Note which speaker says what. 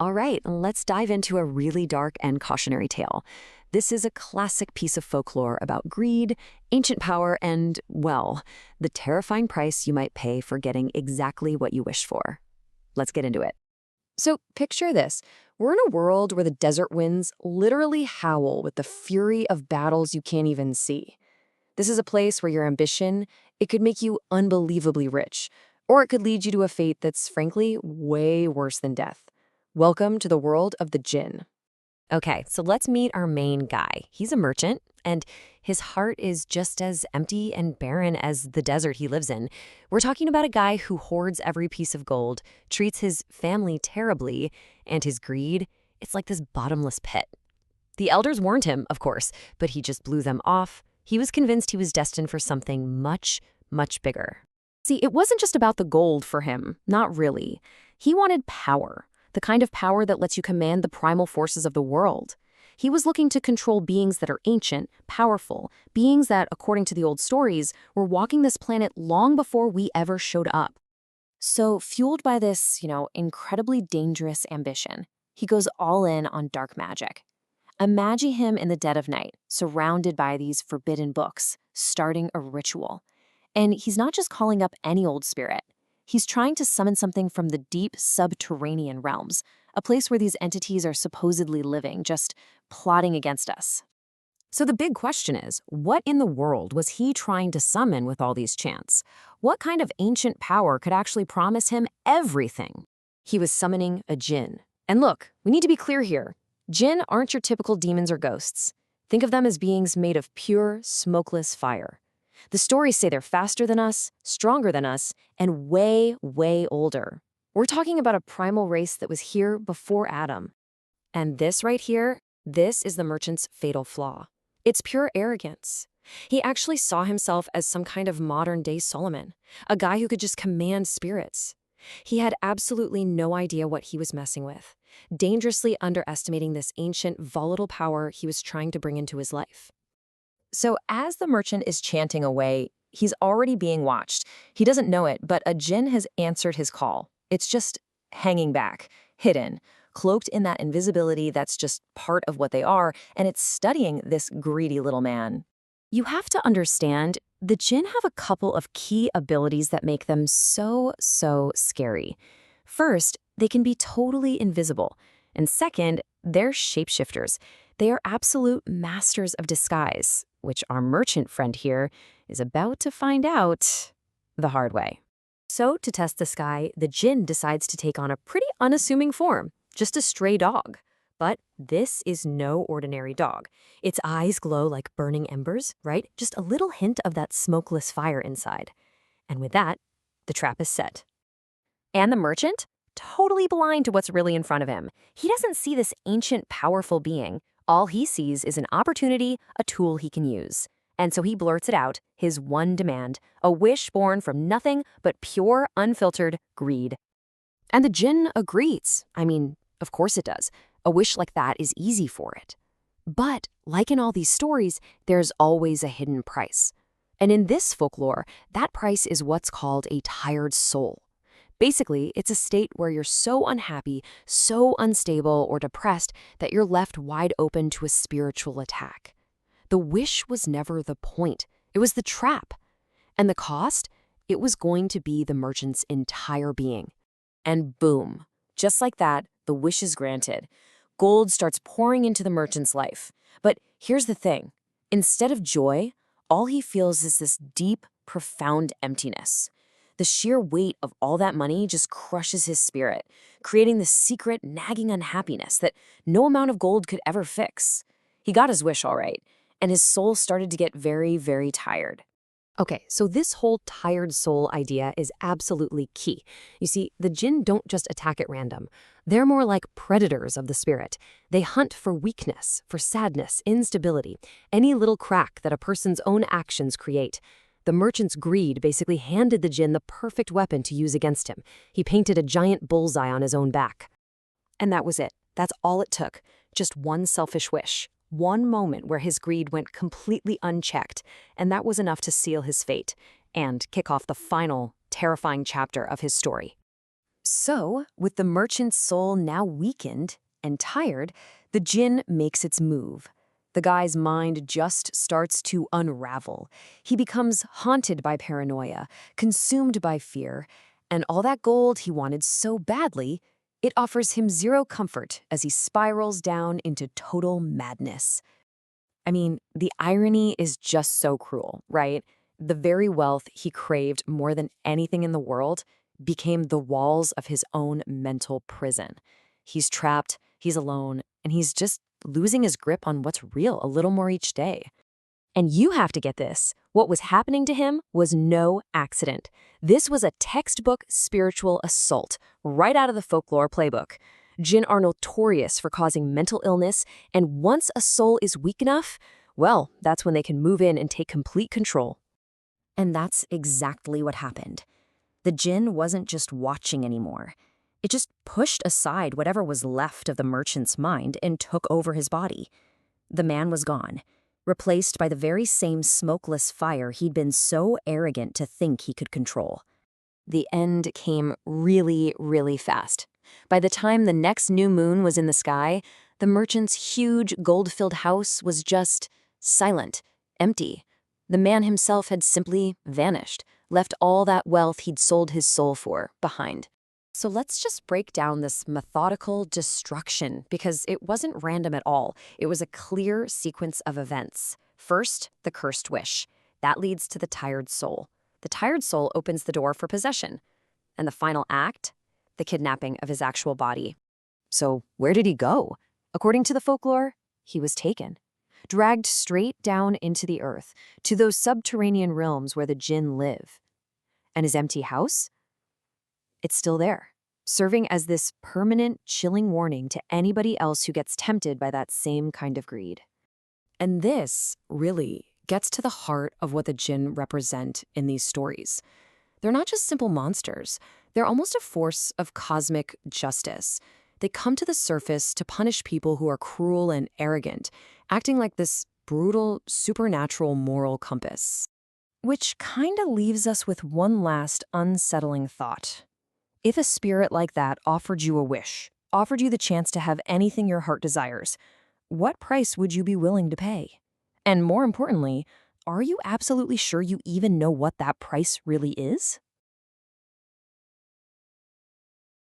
Speaker 1: All right, let's dive into a really dark and cautionary tale. This is a classic piece of folklore about greed, ancient power, and, well, the terrifying price you might pay for getting exactly what you wish for. Let's get into it.
Speaker 2: So picture this. We're in a world where the desert winds literally howl with the fury of battles you can't even see. This is a place where your ambition, it could make you unbelievably rich, or it could lead you to a fate that's frankly way worse than death. Welcome to the world of the Jinn.
Speaker 1: Okay, so let's meet our main guy. He's a merchant, and his heart is just as empty and barren as the desert he lives in. We're talking about a guy who hoards every piece of gold, treats his family terribly, and his greed, it's like this bottomless pit. The elders warned him, of course, but he just blew them off. He was convinced he was destined for something much, much bigger.
Speaker 2: See, it wasn't just about the gold for him, not really. He wanted power, the kind of power that lets you command the primal forces of the world. He was looking to control beings that are ancient, powerful, beings that, according to the old stories, were walking this planet long before we ever showed up. So, fueled by this, incredibly dangerous ambition, he goes all in on dark magic. Imagine him in the dead of night, surrounded by these forbidden books, starting a ritual. And he's not just calling up any old spirit. He's trying to summon something from the deep subterranean realms, a place where these entities are supposedly living, just plotting against us.
Speaker 1: So the big question is, what in the world was he trying to summon with all these chants? What kind of ancient power could actually promise him everything?
Speaker 2: He was summoning a Jinn. And look, we need to be clear here. Jinn aren't your typical demons or ghosts. Think of them as beings made of pure, smokeless fire. The stories say they're faster than us, stronger than us, and way, way older. We're talking about a primal race that was here before Adam. And this right here, this is the merchant's fatal flaw. It's pure arrogance. He actually saw himself as some kind of modern-day Solomon, a guy who could just command spirits. He had absolutely no idea what he was messing with, dangerously underestimating this ancient, volatile power he was trying to bring into his life. So as the merchant is chanting away, he's already being watched. He doesn't know it, but a Jinn has answered his call. It's just hanging back, hidden, cloaked in that invisibility that's just part of what they are, and it's studying this greedy little man. You have to understand, the Jinn have a couple of key abilities that make them so scary. First, they can be totally invisible. And second, they're shapeshifters. They are absolute masters of disguise, which our merchant friend here is about to find out the hard way. So, to test this guy, the Jinn decides to take on a pretty unassuming form, just a stray dog. But this is no ordinary dog. Its eyes glow like burning embers, right? Just a little hint of that smokeless fire inside. And with that, the trap is set. And the merchant? Totally blind to what's really in front of him. He doesn't see this ancient, powerful being. All he sees is an opportunity, a tool he can use. And so he blurts it out, his one demand, a wish born from nothing but pure, unfiltered greed. And the Jinn agrees. I mean, of course it does. A wish like that is easy for it. But, like in all these stories, there's always a hidden price. And in this folklore, that price is what's called a tired soul. Basically, it's a state where you're so unhappy, so unstable or depressed that you're left wide open to a spiritual attack. The wish was never the point. It was the trap. And the cost? It was going to be the merchant's entire being. And boom, just like that, the wish is granted. Gold starts pouring into the merchant's life. But here's the thing. Instead of joy, all he feels is this deep, profound emptiness. The sheer weight of all that money just crushes his spirit, creating this secret, nagging unhappiness that no amount of gold could ever fix. He got his wish all right, and his soul started to get very, very tired.
Speaker 1: Okay, so this whole tired soul idea is absolutely key. You see, the Jinn don't just attack at random. They're more like predators of the spirit. They hunt for weakness, for sadness, instability, any little crack that a person's own actions create. The merchant's greed basically handed the Jinn the perfect weapon to use against him. He painted a giant bullseye on his own back. And that was it. That's all it took. Just one selfish wish. One moment where his greed went completely unchecked, and that was enough to seal his fate and kick off the final, terrifying chapter of his story.
Speaker 2: So, with the merchant's soul now weakened and tired, the Jinn makes its move. The guy's mind just starts to unravel. He becomes haunted by paranoia, consumed by fear, and all that gold he wanted so badly, it offers him zero comfort as he spirals down into total madness. I mean, the irony is just so cruel, right? The very wealth he craved more than anything in the world became the walls of his own mental prison. He's trapped, he's alone, and he's just losing his grip on what's real a little more each day. And you have to get this. What was happening to him was no accident. This was a textbook spiritual assault, right out of the folklore playbook. Jinn are notorious for causing mental illness, and once a soul is weak enough, well, that's when they can move in and take complete control. And that's exactly what happened. The Jinn wasn't just watching anymore. It just pushed aside whatever was left of the merchant's mind and took over his body. The man was gone, replaced by the very same smokeless fire he'd been so arrogant to think he could control. The end came really, really fast. By the time the next new moon was in the sky, the merchant's huge gold-filled house was just silent, empty. The man himself had simply vanished, left all that wealth he'd sold his soul for behind. So let's just break down this methodical destruction, because it wasn't random at all. It was a clear sequence of events. First, the cursed wish. That leads to the tired soul. The tired soul opens the door for possession. And the final act? The kidnapping of his actual body. So where did he go? According to the folklore, he was taken, dragged straight down into the earth, to those subterranean realms where the Jinn live. And his empty house? It's still there, serving as this permanent, chilling warning to anybody else who gets tempted by that same kind of greed. And this really gets to the heart of what the Jinn represent in these stories. They're not just simple monsters. They're almost a force of cosmic justice. They come to the surface to punish people who are cruel and arrogant, acting like this brutal, supernatural moral compass. Which kind of leaves us with one last unsettling thought. If a spirit like that offered you a wish, offered you the chance to have anything your heart desires, what price would you be willing to pay? And more importantly, are you absolutely sure you even know what that price really is?